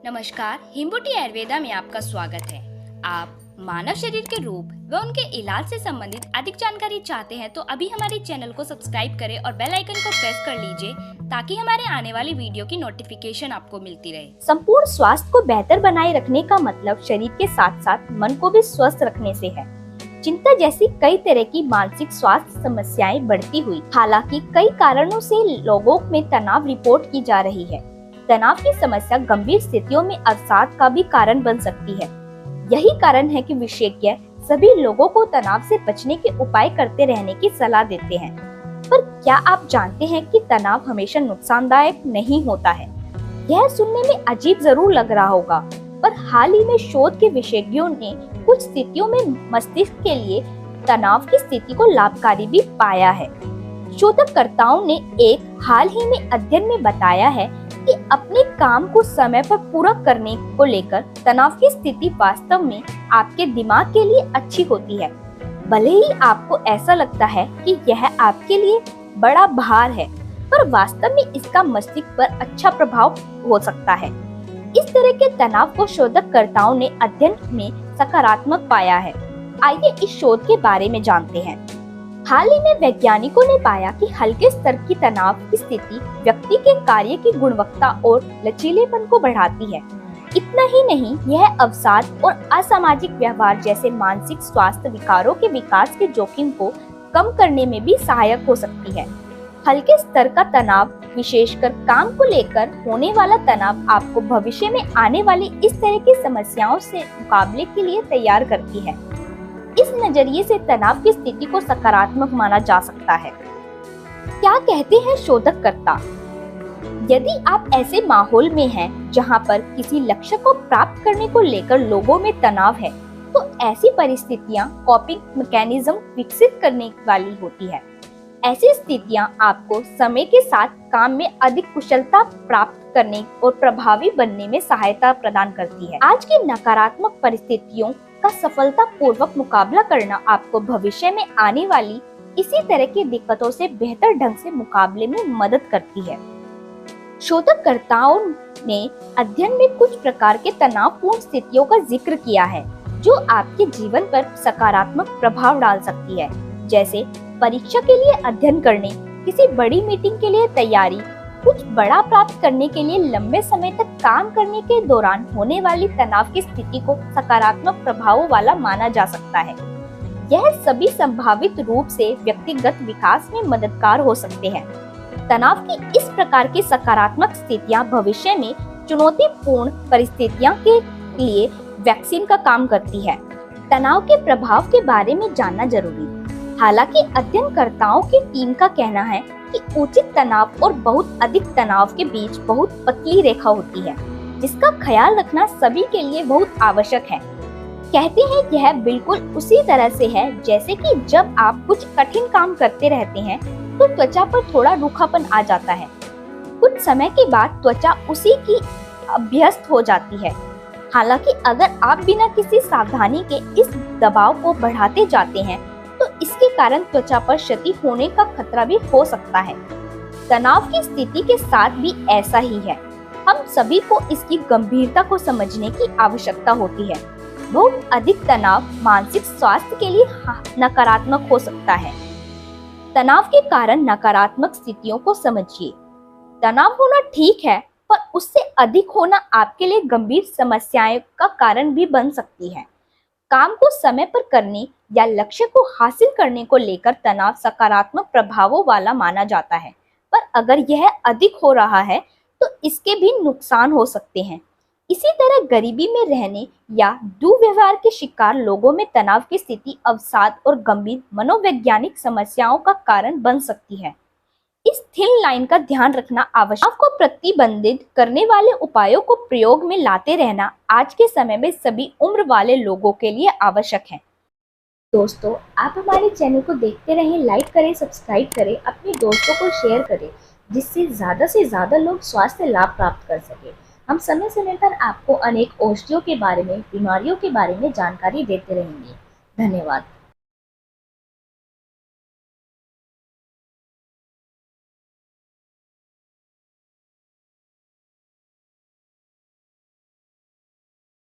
नमस्कार, हिम्बुटी आयुर्वेदा में आपका स्वागत है। आप मानव शरीर के रूप व उनके इलाज से संबंधित अधिक जानकारी चाहते हैं तो अभी हमारे चैनल को सब्सक्राइब करें और बेल आइकन को प्रेस कर लीजिए ताकि हमारे आने वाली वीडियो की नोटिफिकेशन आपको मिलती रहे। संपूर्ण स्वास्थ्य को बेहतर बनाए रखने का मतलब शरीर के साथ साथ मन को भी स्वस्थ रखने से है। चिंता जैसी कई तरह की मानसिक स्वास्थ्य समस्याएं बढ़ती हुई, हालांकि कई कारणों से लोगों में तनाव रिपोर्ट की जा रही है। तनाव की समस्या गंभीर स्थितियों में अवसाद का भी कारण बन सकती है। यही कारण है कि विशेषज्ञ सभी लोगों को तनाव से बचने के उपाय करते रहने की सलाह देते हैं। पर क्या आप जानते हैं कि तनाव हमेशा नुकसानदायक नहीं होता है? यह सुनने में अजीब जरूर लग रहा होगा, पर हाल ही में शोध के विशेषज्ञों ने कुछ स्थितियों में मस्तिष्क के लिए तनाव की स्थिति को लाभकारी भी पाया है। शोधकर्ताओं ने एक हाल ही में अध्ययन में बताया है कि अपने काम को समय पर पूरा करने को लेकर तनाव की स्थिति वास्तव में आपके दिमाग के लिए अच्छी होती है। भले ही आपको ऐसा लगता है कि यह आपके लिए बड़ा भार है, पर वास्तव में इसका मस्तिष्क पर अच्छा प्रभाव हो सकता है। इस तरह के तनाव को शोधकर्ताओं ने अध्ययन में सकारात्मक पाया है। आइए इस शोध के बारे में जानते हैं। हाल ही में वैज्ञानिकों ने पाया कि हल्के स्तर की तनाव की स्थिति व्यक्ति के कार्य की गुणवत्ता और लचीलेपन को बढ़ाती है। इतना ही नहीं, यह अवसाद और असामाजिक व्यवहार जैसे मानसिक स्वास्थ्य विकारों के विकास के जोखिम को कम करने में भी सहायक हो सकती है। हल्के स्तर का तनाव, विशेषकर काम को लेकर होने वाला तनाव, आपको भविष्य में आने वाली इस तरह की समस्याओं से मुकाबले के लिए तैयार करती है। इस नजरिए से तनाव की स्थिति को सकारात्मक माना जा सकता है। क्या कहते हैं शोधकर्ता? यदि आप ऐसे माहौल में हैं जहां पर किसी लक्ष्य को प्राप्त करने को लेकर लोगों में तनाव है, तो ऐसी परिस्थितियां कॉपिंग मैकेनिज्म विकसित करने वाली होती है। ऐसी स्थितियां आपको समय के साथ काम में अधिक कुशलता प्राप्त करने और प्रभावी बनने में सहायता प्रदान करती है। आज की नकारात्मक परिस्थितियों का सफलतापूर्वक मुकाबला करना आपको भविष्य में आने वाली इसी तरह की दिक्कतों से बेहतर ढंग से मुकाबले में मदद करती है। शोधकर्ताओं ने अध्ययन में कुछ प्रकार के तनावपूर्ण स्थितियों का जिक्र किया है जो आपके जीवन पर सकारात्मक प्रभाव डाल सकती है, जैसे परीक्षा के लिए अध्ययन करने, किसी बड़ी मीटिंग के लिए तैयारी, कुछ बड़ा प्राप्त करने के लिए लंबे समय तक काम करने के दौरान होने वाली तनाव की स्थिति को सकारात्मक प्रभावों वाला माना जा सकता है। यह सभी संभावित रूप से व्यक्तिगत विकास में मददगार हो सकते हैं। तनाव की इस प्रकार की सकारात्मक स्थितियां भविष्य में चुनौतीपूर्ण परिस्थितियों के लिए वैक्सीन का काम करती है। तनाव के प्रभाव के बारे में जानना जरूरी। हालांकि अध्ययनकर्ताओं की टीम का कहना है कि उचित तनाव और बहुत अधिक तनाव के बीच बहुत पतली रेखा होती है, जिसका ख्याल रखना सभी के लिए बहुत आवश्यक है। कहते हैं यह बिल्कुल उसी तरह से है जैसे कि जब आप कुछ कठिन काम करते रहते हैं तो त्वचा पर थोड़ा रूखापन आ जाता है। कुछ समय के बाद त्वचा उसी की अभ्यस्त हो जाती है। हालांकि अगर आप बिना किसी सावधानी के इस दबाव को बढ़ाते जाते हैं तो इसके कारण त्वचा पर क्षति होने का खतरा भी हो सकता है। तनाव की स्थिति के साथ भी ऐसा ही है। हम सभी को इसकी गंभीरता को समझने की आवश्यकता होती है। बहुत अधिक तनाव मानसिक स्वास्थ्य के लिए नकारात्मक हो सकता है। तनाव के कारण नकारात्मक स्थितियों को समझिए। तनाव होना ठीक है, पर उससे अधिक होना आपके लिए गंभीर समस्याओं का कारण भी बन सकती है। काम को समय पर करने या लक्ष्य को हासिल करने को लेकर तनाव सकारात्मक प्रभावों वाला माना जाता है, पर अगर यह अधिक हो रहा है तो इसके भी नुकसान हो सकते हैं। इसी तरह गरीबी में रहने या दुर्व्यवहार के शिकार लोगों में तनाव की स्थिति अवसाद और गंभीर मनोवैज्ञानिक समस्याओं का कारण बन सकती है। इस थिन लाइन का ध्यान रखना आवश्यक। को प्रतिबंधित करने वाले उपायों को प्रयोग में लाते रहना आज के समय में सभी उम्र वाले लोगों के लिए आवश्यक है। दोस्तों, आप हमारे चैनल को देखते रहें, लाइक करें, सब्सक्राइब करें, अपने दोस्तों को शेयर करें, जिससे से ज्यादा लोग स्वास्थ्य लाभ प्राप्त कर सके। हम समय समय पर आपको अनेक औषधियों के बारे में, बीमारियों के बारे में जानकारी देते रहेंगे। धन्यवाद।